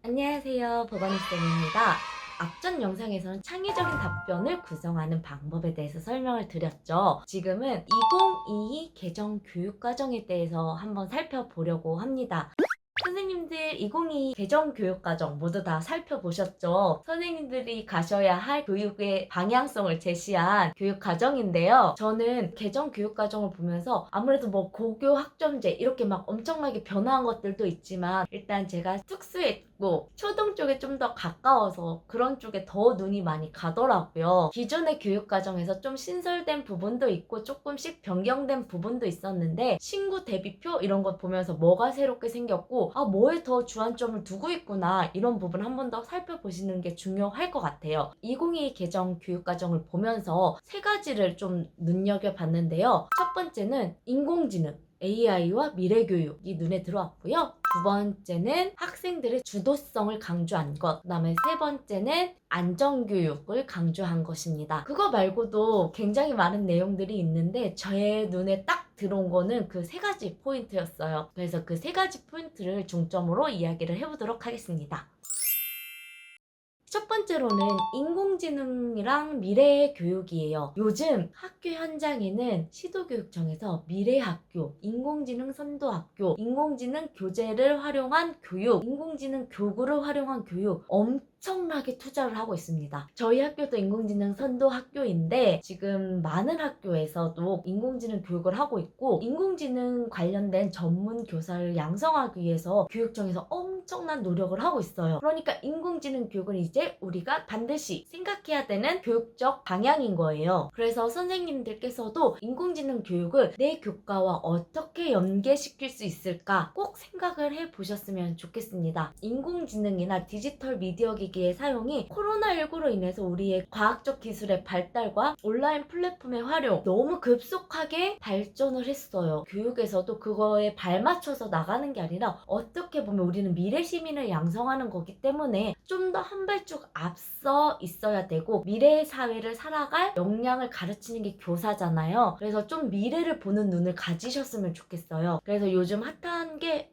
안녕하세요, 보건의쌤입니다. 앞전 영상에서는 창의적인 답변을 구성하는 방법에 대해서 설명을 드렸죠. 지금은 2022 개정 교육과정에 대해서 한번 살펴보려고 합니다. 선생님들 2022 개정 교육과정 모두 다 살펴보셨죠? 선생님들이 가셔야 할 교육의 방향성을 제시한 교육과정인데요. 저는 개정 교육과정을 보면서 아무래도 뭐 고교 학점제 이렇게 막 엄청나게 변화한 것들도 있지만 일단 제가 특수했고 초등 쪽에 좀 더 가까워서 그런 쪽에 더 눈이 많이 가더라고요. 기존의 교육과정에서 좀 신설된 부분도 있고 조금씩 변경된 부분도 있었는데 신구 대비표 이런 것 보면서 뭐가 새롭게 생겼고 뭐에 더 주안점을 두고 있구나 이런 부분 한 번 더 살펴보시는 게 중요할 것 같아요. 2022 개정 교육과정을 보면서 세 가지를 좀 눈여겨봤는데요. 첫 번째는 인공지능 AI와 미래교육이 눈에 들어왔고요. 두 번째는 학생들의 주도성을 강조한 것. 그 다음에 세 번째는 안전교육을 강조한 것입니다. 그거 말고도 굉장히 많은 내용들이 있는데 제 눈에 딱 들어온 거는 그 세 가지 포인트였어요. 그래서 그 세 가지 포인트를 중점으로 이야기를 해보도록 하겠습니다. 첫 번째로는 인공지능이랑 미래 교육이에요. 요즘 학교 현장에는 시도교육청에서 미래학교, 인공지능 선도학교, 인공지능 교재를 활용한 교육, 인공지능 교구를 활용한 교육 엄청나게 투자를 하고 있습니다. 저희 학교도 인공지능 선도 학교인데 지금 많은 학교에서도 인공지능 교육을 하고 있고 인공지능 관련된 전문 교사를 양성하기 위해서 교육청에서 엄청난 노력을 하고 있어요. 그러니까 인공지능 교육은 이제 우리가 반드시 생각해야 되는 교육적 방향인 거예요. 그래서 선생님들께서도 인공지능 교육을 내 교과와 어떻게 연계시킬 수 있을까 꼭 생각을 해보셨으면 좋겠습니다. 인공지능이나 디지털 미디어 기기의 사용이 코로나19로 인해서 우리의 과학적 기술의 발달과 온라인 플랫폼의 활용 너무 급속하게 발전을 했어요. 교육에서도 그거에 발맞춰서 나가는 게 아니라 어떻게 보면 우리는 미래 시민을 양성하는 거기 때문에 좀 더 한 발짝 앞서 있어야 되고 미래의 사회를 살아갈 역량을 가르치는 게 교사잖아요. 그래서 좀 미래를 보는 눈을 가지셨으면 좋겠어요. 그래서 요즘 핫한 게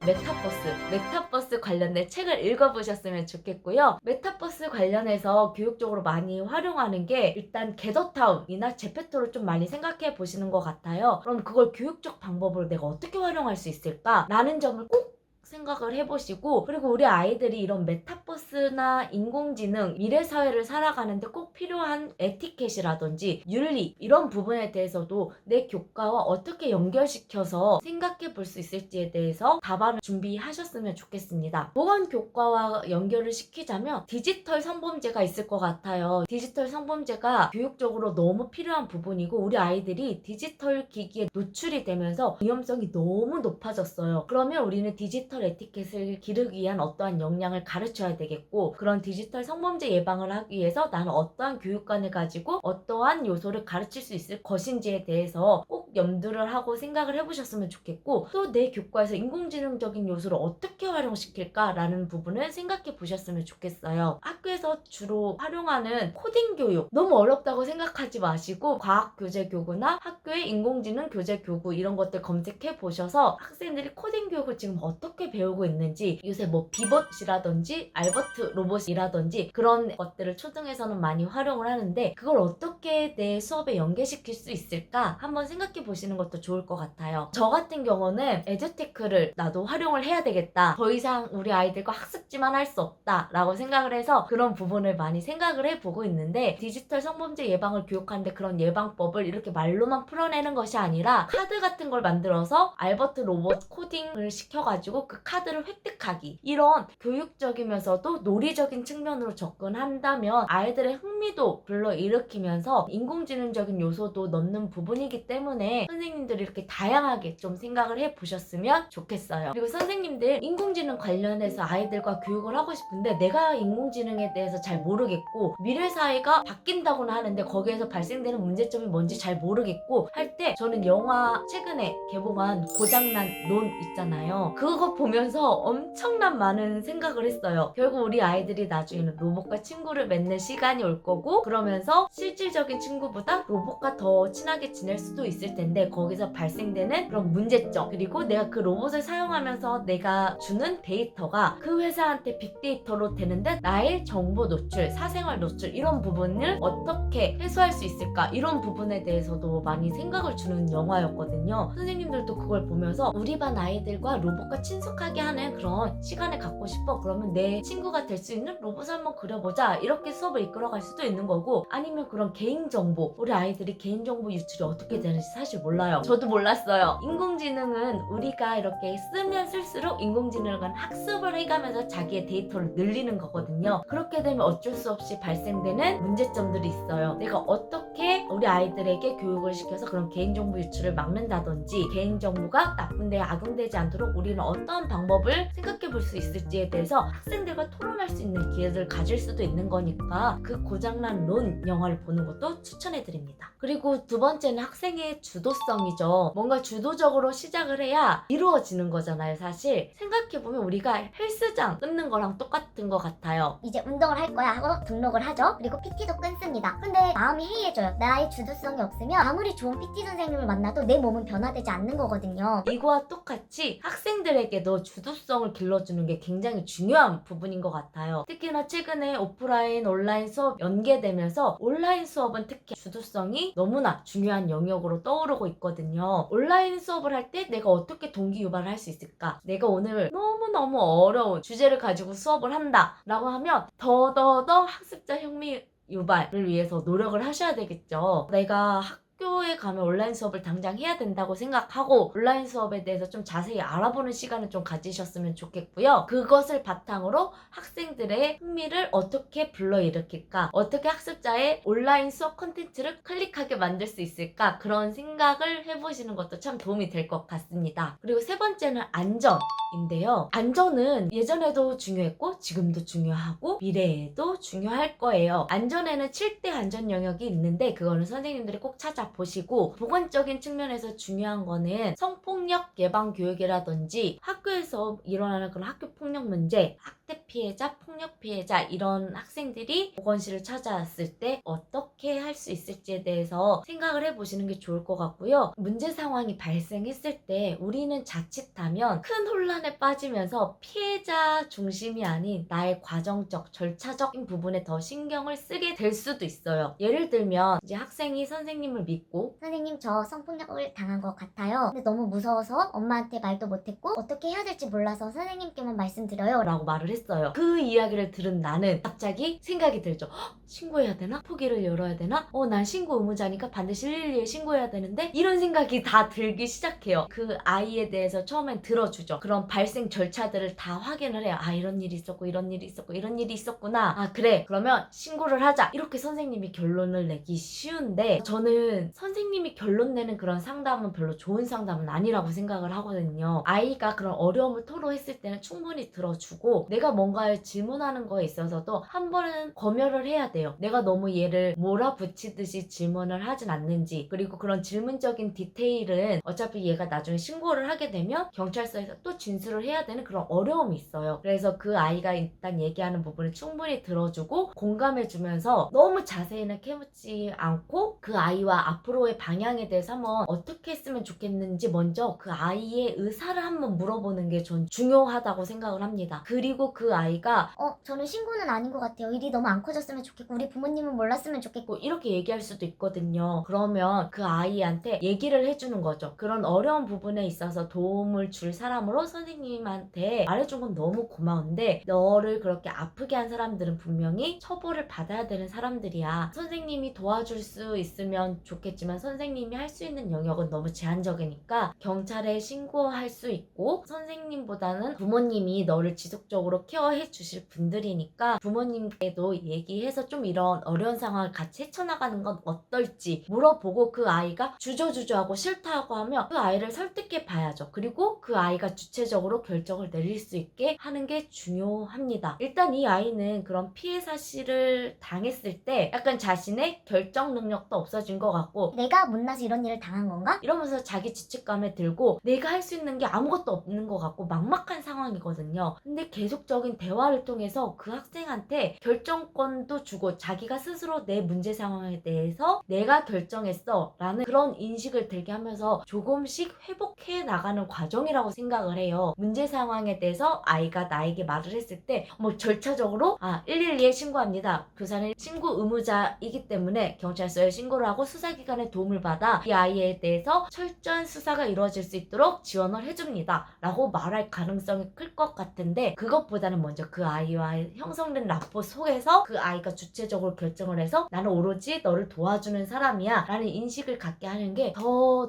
메타버스 관련된 책을 읽어보셨으면 좋겠고요. 메타버스 관련해서 교육적으로 많이 활용하는 게 일단 게더타운이나 제페토를 좀 많이 생각해 보시는 것 같아요. 그럼 그걸 교육적 방법으로 내가 어떻게 활용할 수 있을까? 라는 점을 꼭 생각을 해보시고 그리고 우리 아이들이 이런 메타버스나 인공지능 미래 사회를 살아가는데 꼭 필요한 에티켓이라든지 윤리 이런 부분에 대해서도 내 교과와 어떻게 연결시켜서 생각해 볼 수 있을지에 대해서 답안을 준비하셨으면 좋겠습니다. 보건 교과와 연결을 시키자면 디지털 성범죄가 있을 것 같아요. 디지털 성범죄가 교육적으로 너무 필요한 부분이고 우리 아이들이 디지털 기기에 노출이 되면서 위험성이 너무 높아졌어요. 그러면 우리는 디지털 에티켓을 기르기 위한 어떠한 역량을 가르쳐야 되겠고 그런 디지털 성범죄 예방을 하기 위해서 나는 어떠한 교육관을 가지고 어떠한 요소를 가르칠 수 있을 것인지에 대해서 꼭 염두를 하고 생각을 해보셨으면 좋겠고 또 내 교과에서 인공지능적인 요소를 어떻게 활용시킬까라는 부분을 생각해 보셨으면 좋겠어요. 학교에서 주로 활용하는 코딩 교육 너무 어렵다고 생각하지 마시고 과학 교재 교구나 학교의 인공지능 교재 교구 이런 것들 검색해 보셔서 학생들이 코딩 교육을 지금 어떻게 배우고 있는지 요새 뭐 비봇이라든지 알버트 로봇이라든지 그런 것들을 초등에서는 많이 활용을 하는데 그걸 어떻게 내 수업에 연계시킬 수 있을까 한번 생각해 보시는 것도 좋을 것 같아요. 저 같은 경우는 에듀테크를 나도 활용을 해야 되겠다. 더 이상 우리 아이들과 학습지만 할 수 없다 라고 생각을 해서 그런 부분을 많이 생각을 해보고 있는데 디지털 성범죄 예방을 교육하는데 그런 예방법을 이렇게 말로만 풀어내는 것이 아니라 카드 같은 걸 만들어서 알버트 로봇 코딩을 시켜가지고 그 카드를 획득하기 이런 교육적이면서도 논리적인 측면으로 접근한다면 아이들의 흥미도 불러일으키면서 인공지능적인 요소도 넣는 부분이기 때문에 선생님들이 이렇게 다양하게 좀 생각을 해보셨으면 좋겠어요. 그리고 선생님들 인공지능 관련해서 아이들과 교육을 하고 싶은데 내가 인공지능에 대해서 잘 모르겠고 미래 사회가 바뀐다고는 하는데 거기에서 발생되는 문제점이 뭔지 잘 모르겠고 할 때 저는 영화 최근에 개봉한 고장난 논 있잖아요. 그거 보면서 엄청난 많은 생각을 했어요. 결국 우리 아이들이 나중에는 로봇과 친구를 맺는 시간이 올 거고 그러면서 실질적인 친구보다 로봇과 더 친하게 지낼 수도 있을 텐데 텐데 거기서 발생되는 그런 문제점, 그리고 내가 그 로봇을 사용하면서 내가 주는 데이터가 그 회사한테 빅데이터로 되는데 나의 정보 노출, 사생활 노출 이런 부분을 어떻게 해소할 수 있을까, 이런 부분에 대해서도 많이 생각을 주는 영화였거든요. 선생님들도 그걸 보면서 우리 반 아이들과 로봇과 친숙하게 하는 그런 시간을 갖고 싶어, 그러면 내 친구가 될 수 있는 로봇을 한번 그려보자, 이렇게 수업을 이끌어갈 수도 있는 거고, 아니면 그런 개인정보, 우리 아이들이 개인정보 유출이 어떻게 되는지 사실 몰라요. 저도 몰랐어요. 인공지능은 우리가 이렇게 쓰면 쓸수록 인공지능은 학습을 해가면서 자기의 데이터를 늘리는 거거든요. 그렇게 되면 어쩔 수 없이 발생되는 문제점들이 있어요. 내가 어떻게 우리 아이들에게 교육을 시켜서 그런 개인정보 유출을 막는다든지, 개인정보가 나쁜 데에 악용되지 않도록 우리는 어떤 방법을 생각해 볼 수 있을지에 대해서 학생들과 토론할 수 있는 기회를 가질 수도 있는 거니까 그 고장난 론 영화를 보는 것도 추천해드립니다. 그리고 두 번째는 학생의 주도성이죠. 뭔가 주도적으로 시작을 해야 이루어지는 거잖아요. 사실 생각해보면 우리가 헬스장 끊는 거랑 똑같은 것 같아요. 이제 운동을 할 거야 하고 등록을 하죠. 그리고 PT도 끊습니다. 근데 마음이 해이해져요. 나의 주도성이 없으면 아무리 좋은 PT 선생님을 만나도 내 몸은 변화되지 않는 거거든요. 이거와 똑같이 학생들에게도 주도성을 길러주는 게 굉장히 중요한 부분인 것 같아요. 특히나 최근에 오프라인, 온라인 수업 연계되면서 온라인 수업은 특히 주도성이 너무나 중요한 영역으로 떠오르고 있거든요. 온라인 수업을 할 때 내가 어떻게 동기 유발을 할 수 있을까? 내가 오늘 너무너무 어려운 주제를 가지고 수업을 한다 라고 하면 더더더 학습자 흥미 유발을 위해서 노력을 하셔야 되겠죠. 내가 학교에 가면 온라인 수업을 당장 해야 된다고 생각하고 온라인 수업에 대해서 좀 자세히 알아보는 시간을 좀 가지셨으면 좋겠고요. 그것을 바탕으로 학생들의 흥미를 어떻게 불러일으킬까, 어떻게 학습자의 온라인 수업 콘텐츠를 클릭하게 만들 수 있을까, 그런 생각을 해보시는 것도 참 도움이 될 것 같습니다. 그리고 세 번째는 안전인데요. 안전은 예전에도 중요했고 지금도 중요하고 미래에도 중요할 거예요. 안전에는 7대 안전 영역이 있는데 그거는 선생님들이 꼭 찾아보시고, 보건적인 측면에서 중요한 거는 성폭력 예방 교육이라든지 학교에서 일어나는 그런 학교 폭력 문제, 학대 피해자, 폭력 피해자, 이런 학생들이 보건실을 찾아왔을 때 어떻게 할 수 있을지에 대해서 생각을 해보시는 게 좋을 것 같고요. 문제 상황이 발생했을 때 우리는 자칫하면 큰 혼란에 빠지면서 피해자 중심이 아닌 나의 과정적, 절차적인 부분에 더 신경을 쓰게 될 수도 있어요. 예를 들면 이제 학생이 선생님을 믿고 선생님 저 성폭력을 당한 것 같아요. 근데 너무 무서워서 엄마한테 말도 못했고 어떻게 해야 될지 몰라서 선생님께만 말씀드려요. 라고 말을 했어요. 그 이야기를 들은 나는 갑자기 생각이 들죠. 신고해야 되나? 포기를 열어야 되나? 난 신고 의무자니까 반드시 112에 신고해야 되는데, 이런 생각이 다 들기 시작해요. 그 아이에 대해서 처음엔 들어주죠. 그런 발생 절차들을 다 확인을 해요. 아, 이런 일이 있었고 이런 일이 있었고 이런 일이 있었구나. 아, 그래, 그러면 신고를 하자. 이렇게 선생님이 결론을 내기 쉬운데, 저는 선생님이 결론 내는 그런 상담은 별로 좋은 상담은 아니라고 생각을 하거든요. 아이가 그런 어려움을 토로했을 때는 충분히 들어주고, 내가 뭔가를 질문하는 거에 있어서도 한 번은 검열을 해야 돼요. 내가 너무 얘를 몰아붙이듯이 질문을 하진 않는지, 그리고 그런 질문적인 디테일은 어차피 얘가 나중에 신고를 하게 되면 경찰서에서 또 진술을 해야 되는 그런 어려움이 있어요. 그래서 그 아이가 일단 얘기하는 부분을 충분히 들어주고 공감해주면서 너무 자세히는 캐묻지 않고 그 아이와 앞으로의 방향에 대해서 한번 어떻게 했으면 좋겠는지 먼저 그 아이의 의사를 한번 물어보는 게 전 중요하다고 생각을 합니다. 그리고 그 아이가 저는 신고는 아닌 것 같아요. 일이 너무 안 커졌으면 좋겠고 우리 부모님은 몰랐으면 좋겠고 이렇게 얘기할 수도 있거든요. 그러면 그 아이한테 얘기를 해주는 거죠. 그런 어려운 부분에 있어서 도움을 줄 사람으로 선생님한테 말해준 건 너무 고마운데, 너를 그렇게 아프게 한 사람들은 분명히 처벌을 받아야 되는 사람들이야. 선생님이 도와줄 수 있으면 좋겠지만 선생님이 할 수 있는 영역은 너무 제한적이니까 경찰에 신고할 수 있고, 선생님보다는 부모님이 너를 지속적으로 케어해 주실 분들이니까 부모님께도 얘기해서 좀 이런 어려운 상황을 같이 헤쳐나가는 건 어떨지 물어보고, 그 아이가 주저주저하고 싫다고 하면 그 아이를 설득해 봐야죠. 그리고 그 아이가 주체적으로 결정을 내릴 수 있게 하는 게 중요합니다. 일단 이 아이는 그런 피해 사실을 당했을 때 약간 자신의 결정 능력도 없어진 것 같고, 내가 못나서 이런 일을 당한 건가? 이러면서 자기 죄책감에 들고 내가 할 수 있는 게 아무것도 없는 것 같고 막막한 상황이거든요. 근데 계속적인 대화를 통해서 그 학생한테 결정권도 주고 자기가 스스로 내 문제 상황에 대해서 내가 결정했어 라는 그런 인식을 들게 하면서 조금씩 회복해 나가는 과정이라고 생각을 해요. 문제 상황에 대해서 아이가 나에게 말을 했을 때 뭐 절차적으로 112에 신고합니다. 교사는 신고 의무자이기 때문에 경찰서에 신고를 하고 수사기관의 도움을 받아 이 아이에 대해서 철저한 수사가 이루어질 수 있도록 지원을 해줍니다 라고 말할 가능성이 클 것 같은데, 그것보다는 먼저 그 아이와 형성된 라포 속에서 그 아이가 주체적으로 결정을 해서 나는 오로지 너를 도와주는 사람이야 라는 인식을 갖게 하는 게 더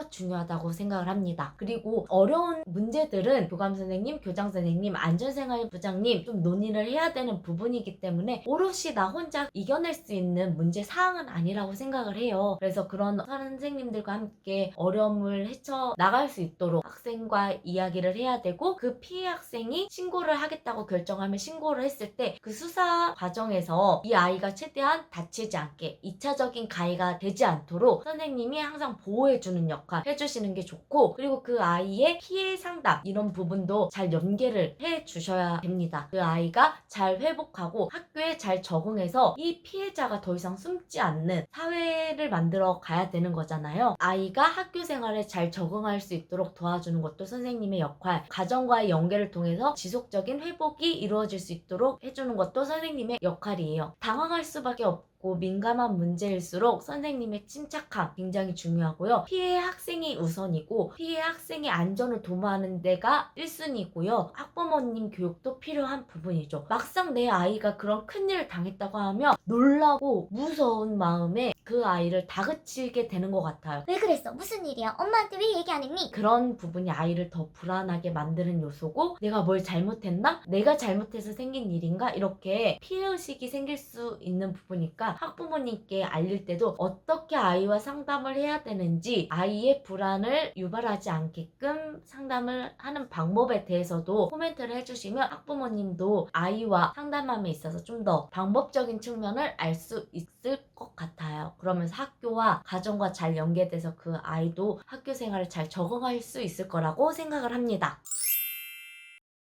중요하다고 생각을 합니다. 그리고 어려운 문제들은 교감선생님, 교장선생님, 안전생활부장님 좀 논의를 해야 되는 부분이기 때문에 오롯이 나 혼자 이겨낼 수 있는 문제 사항은 아니라고 생각을 해요. 그래서 그런 선생님들과 함께 어려움을 헤쳐 나갈 수 있도록 학생과 이야기를 해야 되고, 그 피해 학생이 신고를 하겠다고 결정하면 신고를 했을 때 그 수사 과정에서 이 아이가 최대한 다치지 않게 2차적인 가해가 되지 않도록 선생님이 항상 보호해주는 역할 해주시는 게 좋고, 그리고 그 아이의 피해 상담 이런 부분도 잘 연계를 해주셔야 됩니다. 그 아이가 잘 회복하고 학교에 잘 적응해서 이 피해자가 더 이상 숨지 않는 사회를 만들어 가야 되는 거잖아요. 아이가 학교 생활에 잘 적응할 수 있도록 도와주는 것도 선생님의 역할, 가정과의 연계를 통해서 지속적인 회복이 이루어질 수 있도록 해주는 것도 선생님의 역할이에요. 당황할 수밖에 없고 민감한 문제일수록 선생님의 침착함 굉장히 중요하고요. 피해 학생이 우선이고 피해 학생의 안전을 도모하는 데가 1순위고요. 학부모님 교육도 필요한 부분이죠. 막상 내 아이가 그런 큰일을 당했다고 하면 놀라고 무서운 마음에 그 아이를 다그치게 되는 것 같아요. 왜 그랬어? 무슨 일이야? 엄마한테 왜 얘기 안 했니? 그런 부분이 아이를 더 불안하게 만드는 요소고, 내가 뭘 잘못했나? 내가 잘못해서 생긴 일인가? 이렇게 피해의식이 생길 수 있는 부분이니까 학부모님께 알릴 때도 어떻게 아이와 상담을 해야 되는지, 아이의 불안을 유발하지 않게끔 상담을 하는 방법에 대해서도 코멘트를 해주시면 학부모님도 아이와 상담함에 있어서 좀 더 방법적인 측면을 알 수 있을 것 같아요. 그러면서 학교와 가정과 잘 연계돼서 그 아이도 학교 생활을 잘 적응할 수 있을 거라고 생각을 합니다.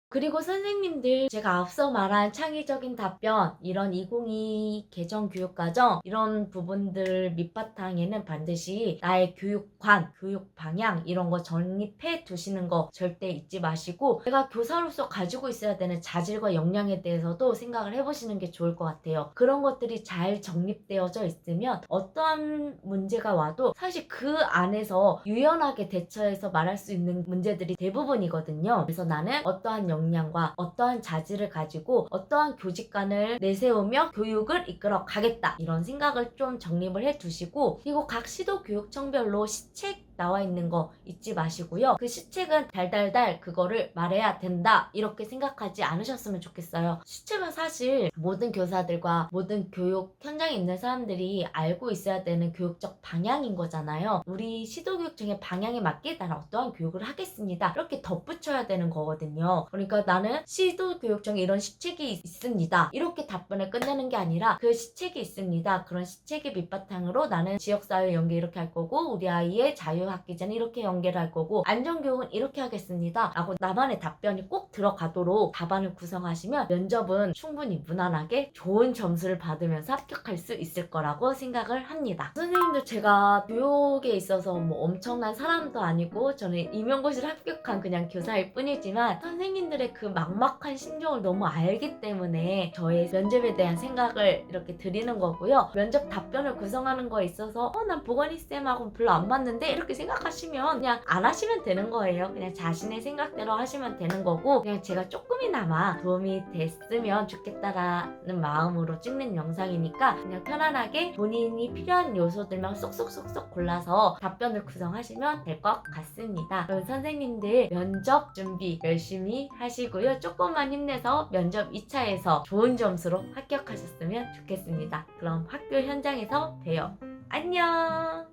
그리고 선생님들, 제가 앞서 말한 창의적인 답변, 이런 2022 개정교육과정 이런 부분들 밑바탕에는 반드시 나의 교육관, 교육 방향 이런 거 정립해 두시는 거 절대 잊지 마시고, 내가 교사로서 가지고 있어야 되는 자질과 역량에 대해서도 생각을 해보시는 게 좋을 것 같아요. 그런 것들이 잘 정립되어져 있으면 어떠한 문제가 와도 사실 그 안에서 유연하게 대처해서 말할 수 있는 문제들이 대부분이거든요. 그래서 나는 어떠한 역량과 어떠한 자질을 가지고 어떠한 교직관을 내세우며 교육을 이끌어 가겠다, 이런 생각을 좀 정립을 해 두시고, 그리고 각 시도교육청별로 시책 나와 있는 거 잊지 마시고요. 그 시책은 달달달 그거를 말해야 된다 이렇게 생각하지 않으셨으면 좋겠어요. 시책은 사실 모든 교사들과 모든 교육 현장에 있는 사람들이 알고 있어야 되는 교육적 방향인 거잖아요. 우리 시도교육청의 방향에 맞게 나는 어떠한 교육을 하겠습니다 이렇게 덧붙여야 되는 거거든요. 그러니까 나는 시도교육청에 이런 시책이 있습니다 이렇게 답변을 끝내는 게 아니라, 그 시책이 있습니다, 그런 시책의 밑바탕으로 나는 지역사회 연계 이렇게 할 거고, 우리 아이의 자유학기제는 이렇게 연계를 할 거고, 안전교육은 이렇게 하겠습니다 라고 나만의 답변이 꼭 들어가도록 답안을 구성하시면 면접은 충분히 무난하게 좋은 점수를 받으면서 합격할 수 있을 거라고 생각을 합니다. 선생님들, 제가 교육에 있어서 뭐 엄청난 사람도 아니고 저는 임용고시를 합격한 그냥 교사일 뿐이지만, 선생님들의 그 막막한 심정을 너무 알기 때문에 저의 면접에 대한 생각을 이렇게 드리는 거고요. 면접 답변을 구성하는 거에 있어서 난 보건이쌤하고는 별로 안 맞는데 이렇게 생각하시면 그냥 안 하시면 되는 거예요. 그냥 자신의 생각대로 하시면 되는 거고, 그냥 제가 조금이나마 도움이 됐으면 좋겠다라는 마음으로 찍는 영상이니까 그냥 편안하게 본인이 필요한 요소들만 쏙쏙쏙쏙 골라서 답변을 구성하시면 될 것 같습니다. 그럼 선생님들 면접 준비 열심히 하시고요. 조금만 힘내서 면접 2차에서 좋은 점수로 합격하셨으면 좋겠습니다. 그럼 학교 현장에서 봬요. 안녕!